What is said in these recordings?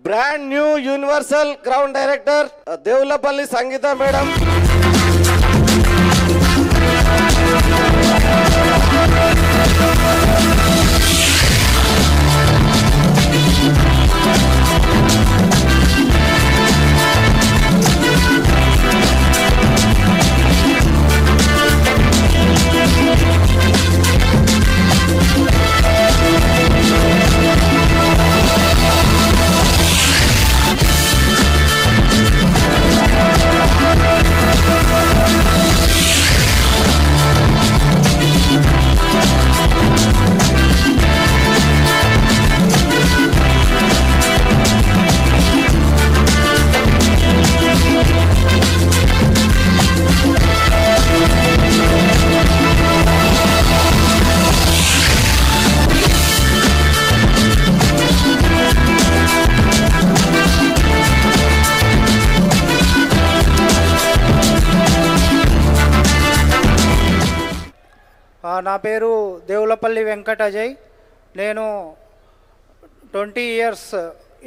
Brand new universal ground director Devulapalli Sangeetha madam. నా పేరు దేవులపల్లి వెంకట అజయ్. నేను 20 ఇయర్స్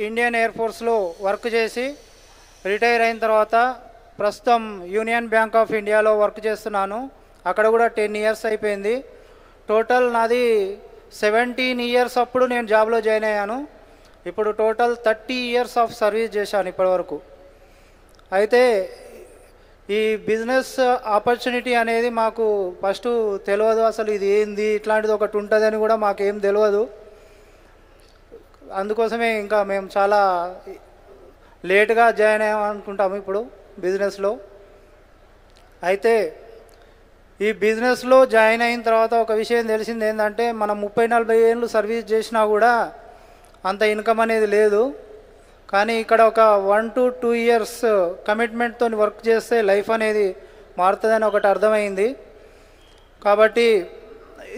ఇండియన్ ఎయిర్ ఫోర్స్లో వర్క్ చేసి రిటైర్ అయిన తర్వాత ప్రస్తుతం యూనియన్ బ్యాంక్ ఆఫ్ ఇండియాలో వర్క్ చేస్తున్నాను. అక్కడ కూడా 10 ఇయర్స్ అయిపోయింది. టోటల్ నాది 17 ఇయర్స్ అప్పుడు నేను జాబ్లో జాయిన్ అయ్యాను. ఇప్పుడు టోటల్ 30 ఇయర్స్ ఆఫ్ సర్వీస్ చేశాను ఇప్పటివరకు. అయితే ఈ బిజినెస్ ఆపర్చునిటీ అనేది మాకు ఫస్ట్ తెలియదు. అసలు ఇది ఏంది, ఇట్లాంటిది ఒకటి ఉంటుందని కూడా మాకేం తెలియదు. అందుకోసమే ఇంకా మేము చాలా లేట్గా జాయిన్ అయ్యామనుకుంటాము ఇప్పుడు బిజినెస్లో. అయితే ఈ బిజినెస్లో జాయిన్ అయిన తర్వాత ఒక విషయం తెలిసింది ఏంటంటే, మనం 30-40 ఏళ్ళు సర్వీస్ చేసినా కూడా అంత ఇన్కమ్ అనేది లేదు. కానీ ఇక్కడ ఒక 1 to 2 ఇయర్స్ కమిట్మెంట్తో వర్క్ చేస్తే లైఫ్ అనేది మారుతుందని ఒకటి అర్థమైంది. కాబట్టి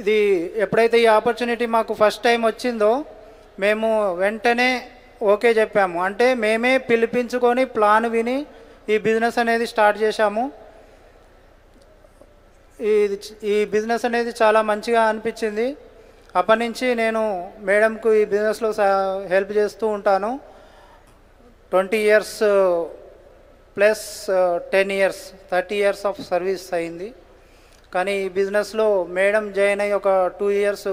ఇది ఎప్పుడైతే ఈ ఆపర్చునిటీ మాకు ఫస్ట్ టైం వచ్చిందో మేము వెంటనే ఓకే చెప్పాము. అంటే మేమే పిలిపించుకొని ప్లాన్ విని ఈ బిజినెస్ అనేది స్టార్ట్ చేశాము. ఈ బిజినెస్ అనేది చాలా మంచిగా అనిపించింది. అప్పటి నుంచి నేను మేడంకు ఈ బిజినెస్లో హెల్ప్ చేస్తూ ఉంటాను. 20 years plus 10 years 30 years of service అయింది. కానీ ఈ బిజినెస్లో మేడం జాయిన్ అయ్యి ఒక 2 ఇయర్స్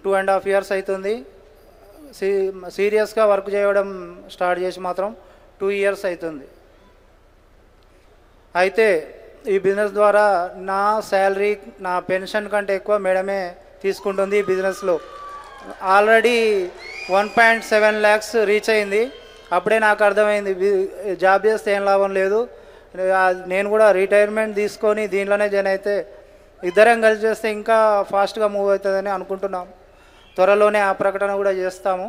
2.5 ఇయర్స్ అవుతుంది. సీరియస్గా వర్క్ చేయడం స్టార్ట్ చేసి మాత్రం 2 ఇయర్స్ అవుతుంది. అయితే ఈ బిజినెస్ ద్వారా నా శాలరీ, నా పెన్షన్ కంటే ఎక్కువ మేడమే తీసుకుంటుంది. ఈ బిజినెస్లో ఆల్రెడీ 1.7 lakhs రీచ్ అయింది. అప్పుడే నాకు అర్థమైంది జాబ్ చేస్తే ఏం లాభం లేదు, నేను కూడా రిటైర్మెంట్ తీసుకొని దీంట్లోనే జాయిన్ అయితే ఇద్దరం కలిసి చేస్తే ఇంకా ఫాస్ట్గా మూవ్ అవుతుందని అనుకుంటున్నాం. త్వరలోనే ఆ ప్రకటన కూడా చేస్తాము.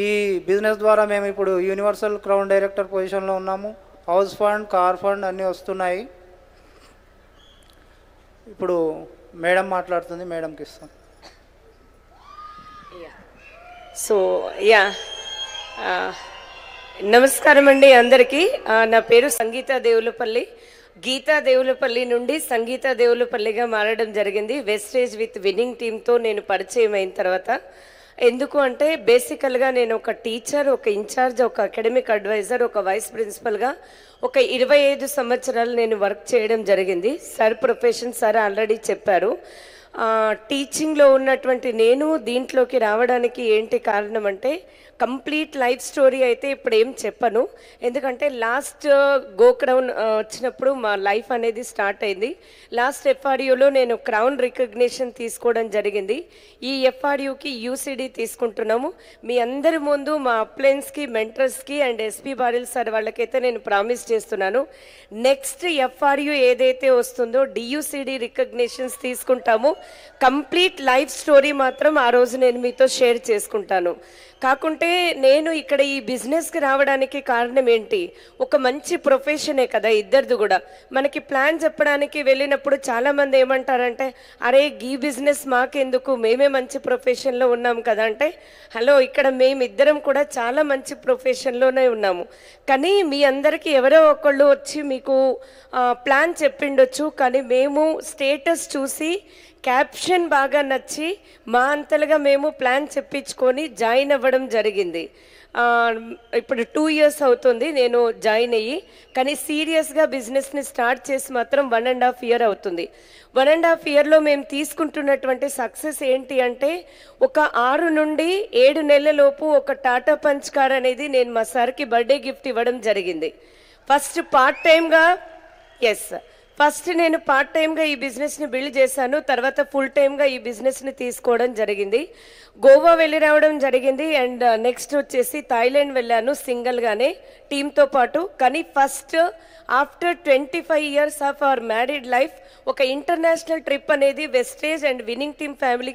ఈ బిజినెస్ ద్వారా మేము ఇప్పుడు యూనివర్సల్ క్రౌన్ డైరెక్టర్ పొజిషన్లో ఉన్నాము. హౌస్ ఫండ్, కార్ ఫండ్ అన్నీ వస్తున్నాయి. ఇప్పుడు మేడం మాట్లాడుతుంది, మేడంకి ఇస్తాం. సో నమస్కారం అండి అందరికీ. నా పేరు సంగీత దేవులపల్లి. గీతా దేవులపల్లి నుండి సంగీత దేవులపల్లిగా మారడం జరిగింది. వెస్టేజ్ విత్ విన్నింగ్ టీంతో నేను పరిచయం అయిన తర్వాత. ఎందుకు అంటే బేసికల్గా నేను ఒక టీచర్, ఒక ఇన్ఛార్జ్, ఒక అకాడమిక్ అడ్వైజర్, ఒక వైస్ ప్రిన్సిపల్గా ఒక 25 సంవత్సరాలు నేను వర్క్ చేయడం జరిగింది. సార్ ప్రొఫెషన్ సార్ ఆల్రెడీ చెప్పారు. టీచింగ్లో ఉన్నటువంటి నేను దీంట్లోకి రావడానికి ఏంటి కారణం అంటే, కంప్లీట్ లైఫ్ స్టోరీ అయితే ఇప్పుడు ఏం చెప్పను. ఎందుకంటే లాస్ట్ గోక్రౌన్ వచ్చినప్పుడు మా లైఫ్ అనేది స్టార్ట్ అయింది. లాస్ట్ ఎఫ్ఆర్యూలో నేను క్రౌన్ రికగ్నిషన్ తీసుకోవడం జరిగింది. ఈ ఎఫ్ఆర్యూకి యూసిడి తీసుకుంటున్నాము. మీ అందరి ముందు మా అప్లయన్స్కి, మెంటర్స్కి అండ్ ఎస్పీ బారిల్ సార్ వాళ్ళకైతే నేను ప్రామిస్ చేస్తున్నాను, నెక్స్ట్ ఎఫ్ఆర్యూ ఏదైతే వస్తుందో డియూసిడి రికగ్నిషన్స్ తీసుకుంటాము. కంప్లీట్ లైఫ్ స్టోరీ మాత్రం ఆ రోజు నేను మీతో షేర్ చేసుకుంటాను. కాకుంటే నేను ఇక్కడ ఈ బిజినెస్కి రావడానికి కారణం ఏంటి, ఒక మంచి ప్రొఫెషనే కదా ఇద్దరిది కూడా. మనకి ప్లాన్ చెప్పడానికి వెళ్ళినప్పుడు చాలామంది ఏమంటారంటే, అరే ఈ బిజినెస్ మాకెందుకు, మేమే మంచి ప్రొఫెషన్లో ఉన్నాం కదా అంటే, హలో ఇక్కడ మేమిద్దరం కూడా చాలా మంచి ప్రొఫెషన్లోనే ఉన్నాము. కానీ మీ అందరికీ ఎవరో ఒకళ్ళు వచ్చి మీకు ప్లాన్ చెప్పిండొచ్చు, కానీ మేము స్టేటస్ చూసి క్యాప్షన్ బాగా నచ్చి మా అంతలుగా మేము ప్లాన్ చెప్పించుకొని జాయిన్ అవ్వడం జరిగింది. ఇప్పుడు 2 years అవుతుంది నేను జాయిన్ అయ్యి, కానీ సీరియస్గా బిజినెస్ని స్టార్ట్ చేసి మాత్రం 1.5 year అవుతుంది. 1.5 yearలో మేము తీసుకుంటున్నటువంటి సక్సెస్ ఏంటి అంటే, ఒక 6 నుండి 7 నెలలలోపు ఒక టాటా పంచ్ కార్ అనేది నేను మా సార్కి బర్త్డే గిఫ్ట్ ఇవ్వడం జరిగింది. ఫస్ట్ నేను పార్ట్ టైమ్గా ఈ బిజినెస్ని బిల్డ్ చేశాను. తర్వాత ఫుల్ టైమ్గా ఈ బిజినెస్ని తీసుకోవడం జరిగింది. గోవా వెళ్ళి రావడం జరిగింది. అండ్ నెక్స్ట్ వచ్చేసి థాయిలాండ్ వెళ్ళాను సింగిల్గానే టీంతో పాటు. కానీ first after 25 years of our married life ఒక ఇంటర్నేషనల్ ట్రిప్ అనేది Vestige and winning team family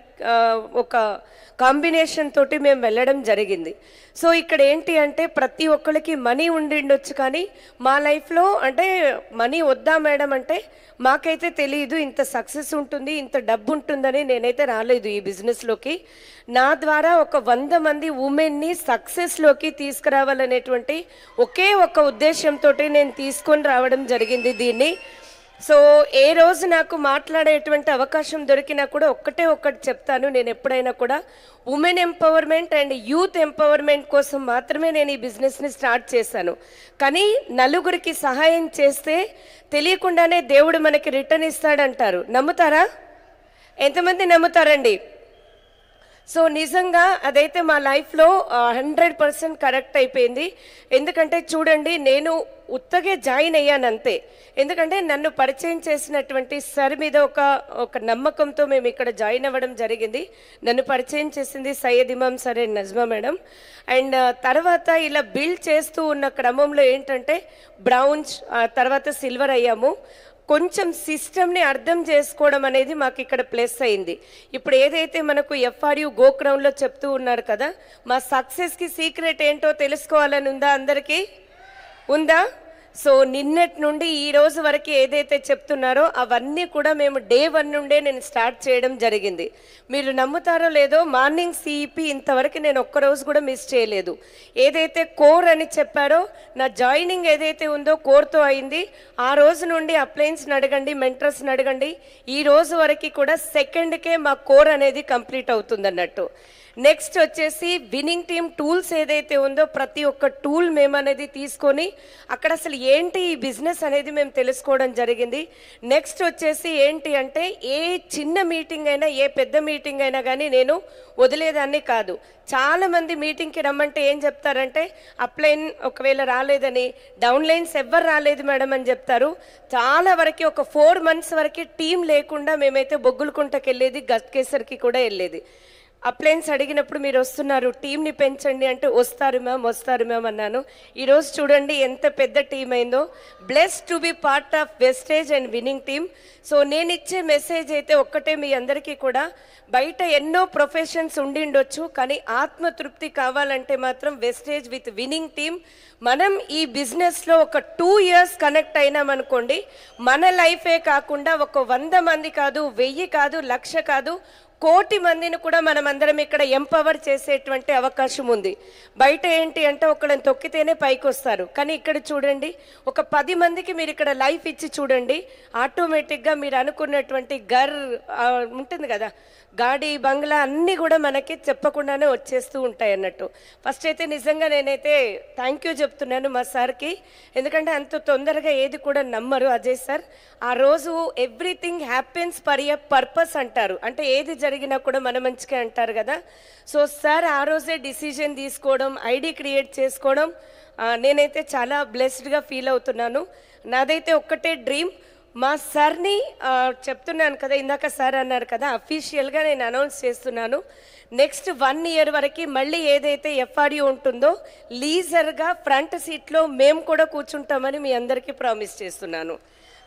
ఒక కాంబినేషన్ తోటి మేము వెళ్ళడం జరిగింది. సో ఇక్కడ ఏంటి అంటే, ప్రతి ఒక్కరికి మనీ ఉండిండొచ్చు, కానీ మా లైఫ్లో అంటే మనీ వద్దా మేడం అంటే మాకైతే తెలియదు ఇంత సక్సెస్ ఉంటుంది, ఇంత డబ్బు ఉంటుందని నేనైతే రాలేదు ఈ బిజినెస్లోకి. నా ద్వారా ఒక 100 మంది ఉమెన్ని సక్సెస్లోకి తీసుకురావాలనేటువంటి ఒకే ఒక ఉద్దేశంతో నేను తీసుకొని రావడం జరిగింది దీన్ని. సో ఏ రోజు నాకు మాట్లాడేటువంటి అవకాశం దొరికినా కూడా ఒక్కటి చెప్తాను. నేను ఎప్పుడైనా కూడా women empowerment and youth empowerment కోసం మాత్రమే నేను ఈ బిజినెస్ని స్టార్ట్ చేశాను. కానీ నలుగురికి సహాయం చేస్తే తెలియకుండానే దేవుడు మనకి రిటర్న్ ఇస్తాడంటారు. నమ్ముతారా? ఎంతమంది నమ్ముతారండి? సో నిజంగా అదైతే మా లైఫ్లో 100% కరెక్ట్ అయిపోయింది. ఎందుకంటే చూడండి, నేను ఉత్తగే జాయిన్ అయ్యాను అంతే. ఎందుకంటే నన్ను పరిచయం చేసినటువంటి సార్ మీద ఒక నమ్మకంతో మేము ఇక్కడ జాయిన్ అవ్వడం జరిగింది. నన్ను పరిచయం చేసింది Syed Imam sir and Najma madam. And తర్వాత ఇలా బిల్డ్ చేస్తూ ఉన్న క్రమంలో ఏంటంటే బ్రౌన్స్, తర్వాత సిల్వర్ అయ్యాము. కొంచెం సిస్టమ్ని అర్థం చేసుకోవడం అనేది మాకు ఇక్కడ ప్లస్ అయింది. ఇప్పుడు ఏదైతే మనకు FRU గోక్రౌన్లో చెప్తూ ఉన్నారు కదా, మా సక్సెస్కి సీక్రెట్ ఏంటో తెలుసుకోవాలని ఉందా? అందరికీ ఉందా? సో నిన్నటి నుండి ఈ రోజు వరకు ఏదైతే చెప్తున్నారో అవన్నీ కూడా మేము Day 1 నుండే నేను స్టార్ట్ చేయడం జరిగింది. మీరు నమ్ముతారో లేదో, మార్నింగ్ CEP ఇంతవరకు నేను ఒక్కరోజు కూడా మిస్ చేయలేదు. ఏదైతే కోర్ అని చెప్పారో, నా జాయినింగ్ ఏదైతే ఉందో కోర్తో అయింది. ఆ రోజు నుండి అప్లయన్స్ని అడగండి, మెంటర్స్ని అడగండి, ఈ రోజు వరకు కూడా సెకండ్కే మా కోర్ అనేది కంప్లీట్ అవుతుంది అన్నట్టు. నెక్స్ట్ వచ్చేసి విన్నింగ్ టీమ్ టూల్స్ ఏదైతే ఉందో ప్రతి ఒక్క టూల్ మేము అనేది తీసుకొని అక్కడ అసలు ఏంటి ఈ బిజినెస్ అనేది మేము తెలుసుకోవడం జరిగింది. నెక్స్ట్ వచ్చేసి ఏంటి అంటే, ఏ చిన్న మీటింగ్ అయినా ఏ పెద్ద మీటింగ్ అయినా కానీ నేను వదిలేదాన్ని కాదు. చాలామంది మీటింగ్కి రమ్మంటే ఏం చెప్తారంటే, అప్లైన్ ఒకవేళ రాలేదని, డౌన్లైన్స్ ఎవ్వరు రాలేదు మేడం అని చెప్తారు. చాలా వరకు ఒక 4 months వరకు టీం లేకుండా మేమైతే బొగ్గులకుంటకి వెళ్ళేది, గట్కేసరికి కూడా వెళ్ళేది. అప్లయన్స్ అడిగినప్పుడు మీరు వస్తున్నారు, టీంని పెంచండి అంటే వస్తారు మ్యామ్ అన్నాను. ఈరోజు చూడండి ఎంత పెద్ద టీం అయిందో. Blessed to be part of Vestige and winning team. So నేను ఇచ్చే మెసేజ్ అయితే ఒక్కటే, మీ అందరికీ కూడా బయట ఎన్నో ప్రొఫెషన్స్ ఉండిండొచ్చు, కానీ ఆత్మతృప్తి కావాలంటే మాత్రం వెస్టేజ్ విత్ విన్నింగ్ టీమ్. మనం ఈ బిజినెస్లో ఒక 2 years కనెక్ట్ అయినామనుకోండి, మన లైఫే కాకుండా ఒక 100 మంది కాదు, 1000 కాదు, 1,00,000 కాదు, 1,00,00,000 మందిని కూడా మనం అందరం ఇక్కడ ఎంపవర్ చేసేటువంటి అవకాశం ఉంది. బయట ఏంటి అంటే ఒకళ్ళని తొక్కితేనే పైకి వస్తారు, కానీ ఇక్కడ చూడండి, ఒక 10 మందికి మీరు ఇక్కడ లైఫ్ ఇచ్చి చూడండి, ఆటోమేటిక్గా మీరు అనుకున్నటువంటి ఉంటుంది కదా, గాడి బంగ్లా అన్నీ కూడా మనకి చెప్పకుండానే వచ్చేస్తూ ఉంటాయి అన్నట్టు. ఫస్ట్ అయితే నిజంగా నేనైతే థ్యాంక్ యూ చెప్తున్నాను మా సార్కి. ఎందుకంటే అంత తొందరగా ఏది కూడా నమ్మరు అజయ్ సార్. ఆ రోజు everything happens for a purpose అంటారు, అంటే ఏది జరిగినా కూడా మన మంచిగా అంటారు కదా. సో సార్ ఆ రోజే డిసిజన్ తీసుకోవడం, ఐడి క్రియేట్ చేసుకోవడం, నేనైతే చాలా బ్లెస్డ్గా ఫీల్ అవుతున్నాను. నాదైతే ఒక్కటే డ్రీమ్, మా సార్ని చెప్తున్నాను కదా, ఇందాక సార్ అన్నారు కదా, అఫీషియల్గా నేను అనౌన్స్ చేస్తున్నాను. నెక్స్ట్ 1 year వరకు మళ్ళీ ఏదైతే FRU ఉంటుందో లీజర్గా ఫ్రంట్ సీట్లో మేము కూడా కూర్చుంటామని మీ అందరికీ ప్రామిస్ చేస్తున్నాను.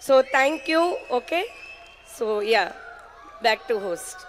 So thank you. Okay, so yeah, back to host.